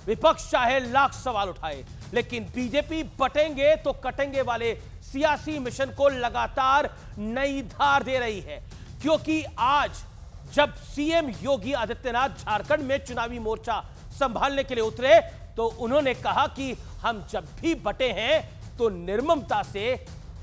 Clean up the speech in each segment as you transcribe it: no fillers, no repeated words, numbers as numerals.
विपक्ष चाहे लाख सवाल उठाए, लेकिन बीजेपी बटेंगे तो कटेंगे वाले सियासी मिशन को लगातार नई धार दे रही है। क्योंकि आज जब सीएम योगी आदित्यनाथ झारखंड में चुनावी मोर्चा संभालने के लिए उतरे तो उन्होंने कहा कि हम जब भी बटे हैं तो निर्ममता से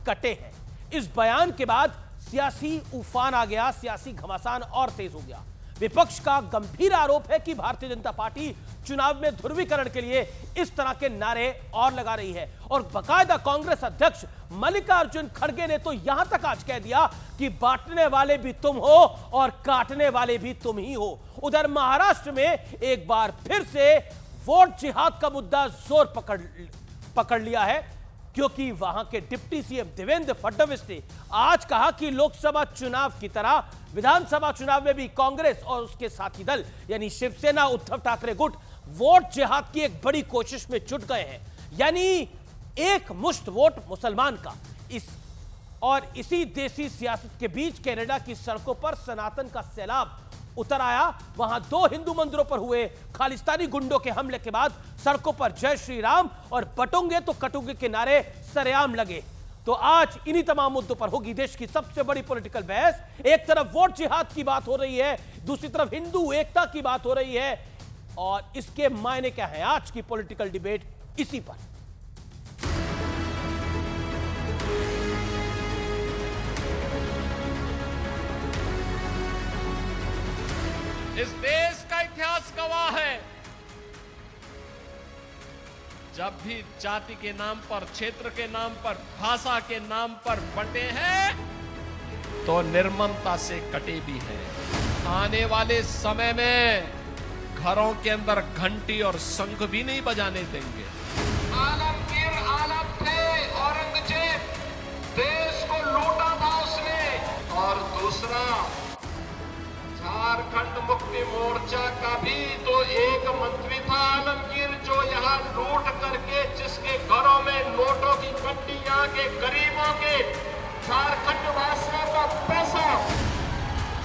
कटे हैं। इस बयान के बाद सियासी उफान आ गया, सियासी घमासान और तेज हो गया। विपक्ष का गंभीर आरोप है कि भारतीय जनता पार्टी चुनाव में ध्रुवीकरण के लिए इस तरह के नारे और लगा रही है। और बाकायदा कांग्रेस अध्यक्ष मल्लिकार्जुन खड़गे ने तो यहां तक आज कह दिया कि बांटने वाले भी तुम हो और काटने वाले भी तुम ही हो। उधर महाराष्ट्र में एक बार फिर से वोट जिहाद का मुद्दा जोर पकड़ लिया है, क्योंकि वहां के डिप्टी सीएम देवेंद्र फडणवीस ने आज कहा कि लोकसभा चुनाव की तरह विधानसभा चुनाव में भी कांग्रेस और उसके साथी दल यानी शिवसेना उद्धव ठाकरे गुट वोट जिहाद की एक बड़ी कोशिश में जुट गए हैं। यानी एक मुश्त वोट मुसलमान का। इसी देसी सियासत के बीच कनाडा की सड़कों पर सनातन का सैलाब उतर आया। वहां 2 हिंदू मंदिरों पर हुए खालिस्तानी गुंडों के हमले के बाद सड़कों पर जय श्री राम और बटोंगे तो कटोगे के नारे सरेआम लगे। तो आज इन्हीं तमाम मुद्दों पर होगी देश की सबसे बड़ी पॉलिटिकल बहस। एक तरफ वोट जिहाद की बात हो रही है, दूसरी तरफ हिंदू एकता की बात हो रही है, और इसके मायने क्या है आज की पॉलिटिकल डिबेट इसी पर। इस देश का इतिहास गवाह है, जब भी जाति के नाम पर, क्षेत्र के नाम पर, भाषा के नाम पर बंटे हैं तो निर्ममता से कटे भी हैं। आने वाले समय में घरों के अंदर घंटी और शंख भी नहीं बजाने देंगे। आलमगीर आलम थे, औरंगजेब, देश को लूटा था उसने। और दूसरा, झारखंड मुक्ति मोर्चा का भी तो एक मंत्री था आलमगीर, जो यहाँ लूट करके जिसके घरों में नोटों की पट्टियां के गरीबों के, झारखंड वासियों का पैसा।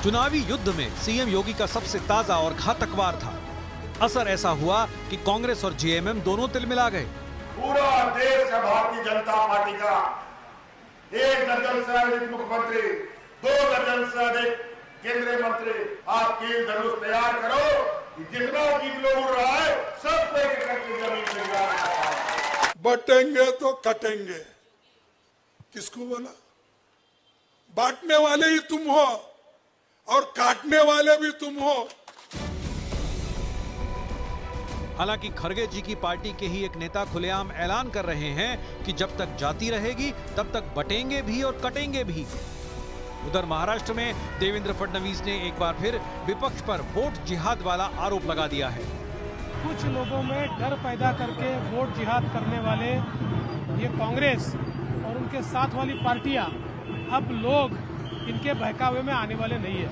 चुनावी युद्ध में सीएम योगी का सबसे ताजा और घातक वार था। असर ऐसा हुआ कि कांग्रेस और जेएमएम दोनों तिलमिला गए। पूरा देश है भारतीय जनता पार्टी का। 1 दर्जन से अधिक मुख्यमंत्री, 2 दर्जन से अधिक केंद्रीय मंत्री, आपकी धनुष तैयार करो, जितना जीत लोग उड़ रहा है सब पे करके जमीन पे गिरा। बटेंगे तो कटेंगे, किसको बोला? बांटने वाले ही तुम हो और काटने वाले भी तुम हो। हालांकि खड़गे जी की पार्टी के ही एक नेता खुलेआम ऐलान कर रहे हैं कि जब तक जाति रहेगी तब तक बटेंगे भी और कटेंगे भी। उधर महाराष्ट्र में देवेंद्र फडणवीस ने एक बार फिर विपक्ष पर वोट जिहाद वाला आरोप लगा दिया है। कुछ लोगों में डर पैदा करके वोट जिहाद करने वाले ये कांग्रेस और उनके साथ वाली पार्टियां, अब लोग इनके बहकावे में आने वाले नहीं है।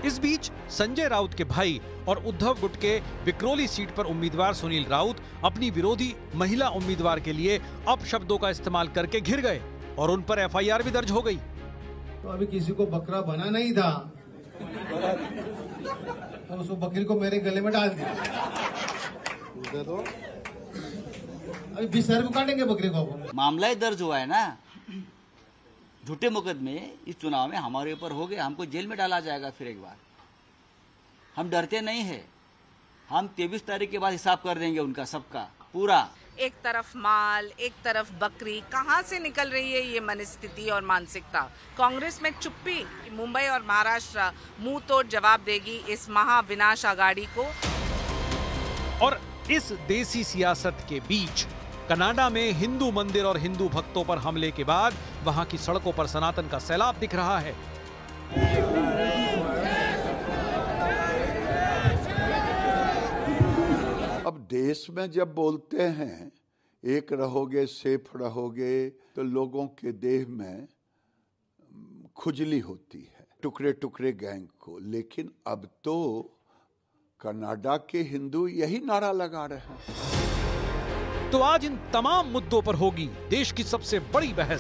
इस बीच संजय राउत के भाई और उद्धव गुट के विक्रोली सीट पर उम्मीदवार सुनील राउत अपनी विरोधी महिला उम्मीदवार के लिए अपशब्दों का इस्तेमाल करके घिर गए और उन पर एफआईआर भी दर्ज हो गई। तो अभी किसी को बकरा बना नहीं था तो उसको बकरी को मेरे गले में डाल दिया। अभी 20 रुपए काटेंगे बकरी को। मामला ही दर्ज हुआ है ना, झूठे मुकदमे इस चुनाव में हमारे ऊपर हो गए, हमको जेल में डाला जाएगा फिर एक बार। हम डरते नहीं है, हम 23 तारीख के बाद हिसाब कर देंगे उनका सबका पूरा। एक तरफ माल, एक तरफ बकरी, कहां से निकल रही है ये मनस्थिति और मानसिकता? कांग्रेस में चुप्पी, मुंबई और महाराष्ट्र मुंह तोड़ जवाब देगी इस महाविनाश आघाड़ी को। और इस देसी सियासत के बीच कनाडा में हिंदू मंदिर और हिंदू भक्तों पर हमले के बाद वहां की सड़कों पर सनातन का सैलाब दिख रहा है। अब देश में जब बोलते हैं एक रहोगे सेफ रहोगे तो लोगों के देह में खुजली होती है, टुकड़े टुकड़े गैंग को। लेकिन अब तो कनाडा के हिंदू यही नारा लगा रहे हैं। तो आज इन तमाम मुद्दों पर होगी देश की सबसे बड़ी बहस।